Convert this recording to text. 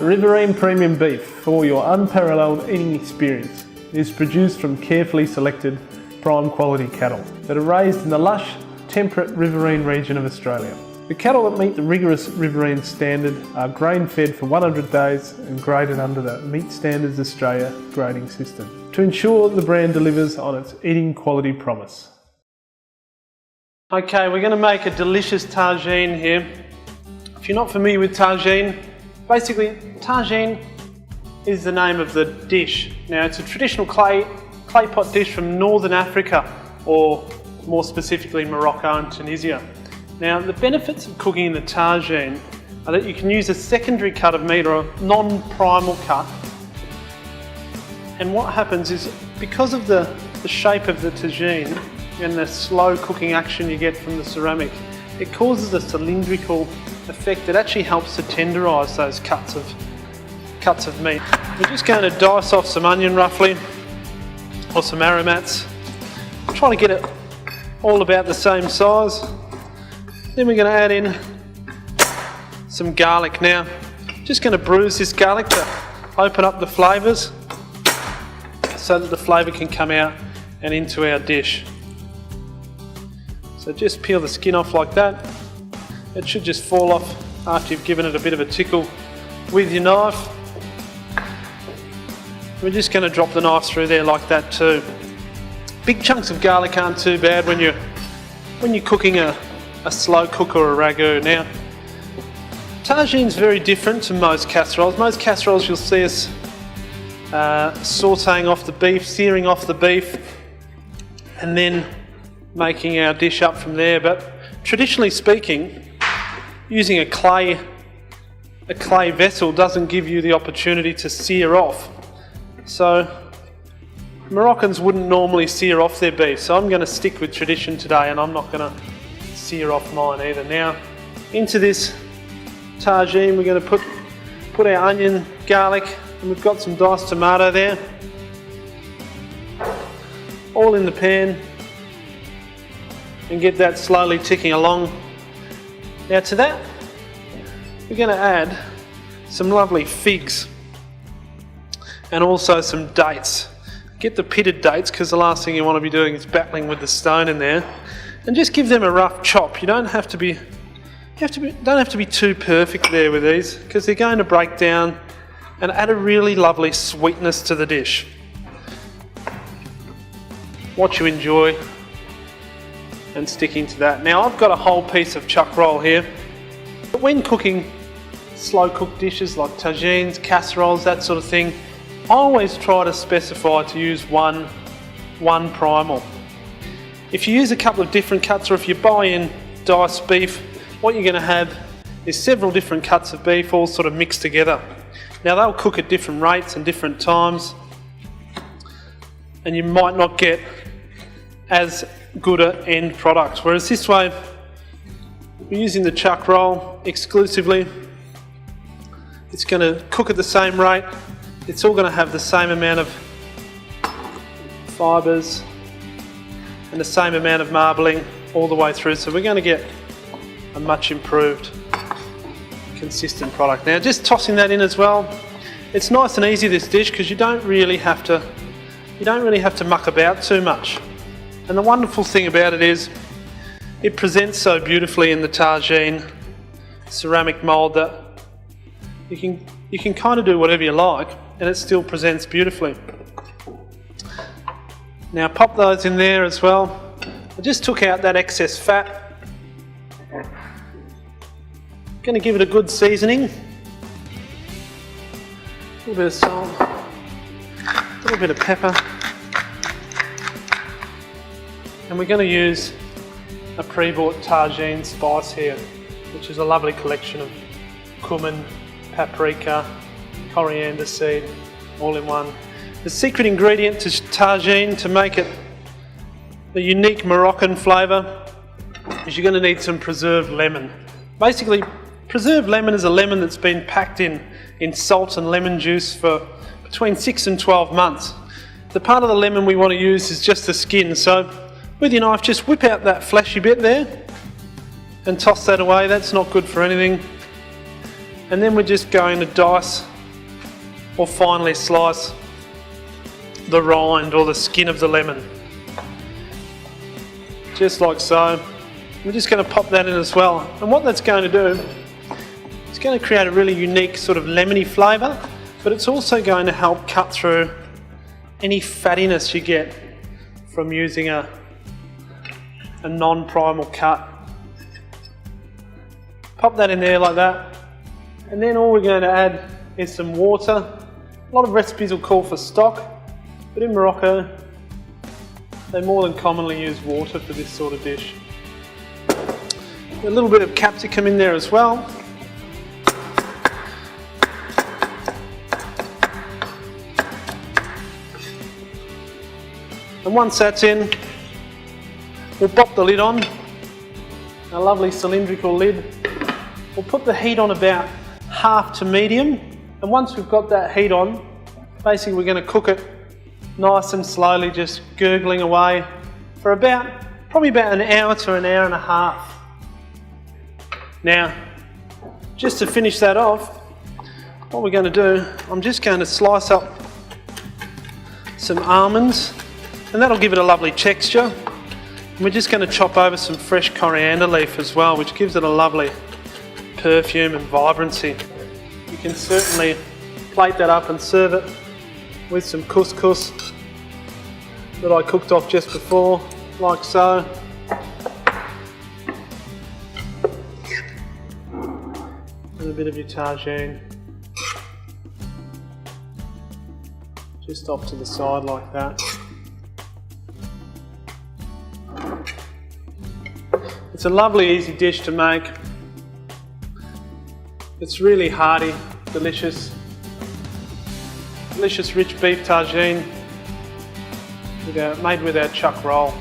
Riverine premium beef for your unparalleled eating experience is produced from carefully selected prime quality cattle that are raised in the lush, temperate Riverine region of Australia. The cattle that meet the rigorous Riverine standard are grain fed for 100 days and graded under the Meat Standards Australia grading system to ensure the brand delivers on its eating quality promise. Okay, we're going to make a delicious tagine here. If you're not familiar with tagine, basically tagine is the name of the dish. Now it's a traditional clay pot dish from Northern Africa, or more specifically Morocco and Tunisia. Now the benefits of cooking in the tagine are that you can use a secondary cut of meat or a non-primal cut, and what happens is, because of the shape of the tagine and the slow cooking action you get from the ceramic, it causes a cylindrical effect that actually helps to tenderise those cuts of meat. We're just going to dice off some onion roughly, or some aromats. Try to get it all about the same size. Then we're going to add in some garlic. Now, just going to bruise this garlic to open up the flavours so that the flavour can come out and into our dish. So just peel the skin off like that. It should just fall off after you've given it a bit of a tickle with your knife. We're just going to drop the knife through there like that too. Big chunks of garlic aren't too bad when you're cooking a slow cook or a ragu. Now, tagine's very different to most casseroles. Most casseroles you'll see us sautéing off the beef, searing off the beef, and then making our dish up from there. But traditionally speaking, using a clay vessel doesn't give you the opportunity to sear off. So Moroccans wouldn't normally sear off their beef, so I'm going to stick with tradition today, and I'm not going to sear off mine either. Now, into this tagine we're going to put our onion, garlic, and we've got some diced tomato there, all in the pan, and get that slowly ticking along. Now to that, we're going to add some lovely figs and also some dates. Get the pitted dates, because the last thing you want to be doing is battling with the stone in there, and just give them a rough chop. You don't have to be too perfect there with these, because they're going to break down and add a really lovely sweetness to the dish. What you enjoy, and sticking to that. Now I've got a whole piece of chuck roll here, but when cooking slow cooked dishes like tagines, casseroles, that sort of thing, I always try to specify to use one primal. If you use a couple of different cuts, or if you buy in diced beef, what you're going to have is several different cuts of beef all sort of mixed together. Now they'll cook at different rates and different times, and you might not get as good an end product. Whereas this way, we're using the chuck roll exclusively. It's going to cook at the same rate. It's all going to have the same amount of fibres and the same amount of marbling all the way through. So we're going to get a much improved, consistent product. Now, just tossing that in as well. It's nice and easy, this dish, because you don't really have to muck about too much. And the wonderful thing about it is it presents so beautifully in the tagine ceramic mould that you can kind of do whatever you like, and it still presents beautifully. Now pop those in there as well. I just took out that excess fat. Going to give it a good seasoning. A little bit of salt, a little bit of pepper. And we're going to use a pre-bought tagine spice here, which is a lovely collection of cumin, paprika, coriander seed, all in one. The secret ingredient to tagine, to make it the unique Moroccan flavour, is you're going to need some preserved lemon. Basically, preserved lemon is a lemon that's been packed in salt and lemon juice for between 6 and 12 months. The part of the lemon we want to use is just the skin, so with your knife just whip out that fleshy bit there and toss that away. That's not good for anything. And then we're just going to dice or finely slice the rind or the skin of the lemon. Just like so. We're just going to pop that in as well. And what that's going to do, it's going to create a really unique sort of lemony flavour, but it's also going to help cut through any fattiness you get from using a non-primal cut. Pop that in there like that. And then all we're going to add is some water. A lot of recipes will call for stock, but in Morocco, they more than commonly use water for this sort of dish. A little bit of capsicum in there as well. And once that's in, we'll pop the lid on, a lovely cylindrical lid. We'll put the heat on about half to medium, and once we've got that heat on, basically we're going to cook it nice and slowly, just gurgling away for probably about an hour to an hour and a half. Now, just to finish that off, what we're going to do, I'm just going to slice up some almonds, and that'll give it a lovely texture. And we're just going to chop over some fresh coriander leaf as well, which gives it a lovely perfume and vibrancy. You can certainly plate that up and serve it with some couscous that I cooked off just before, like so. And a bit of your tagine just off to the side like that. It's a lovely easy dish to make. It's really hearty, delicious rich beef tagine made with our chuck roll.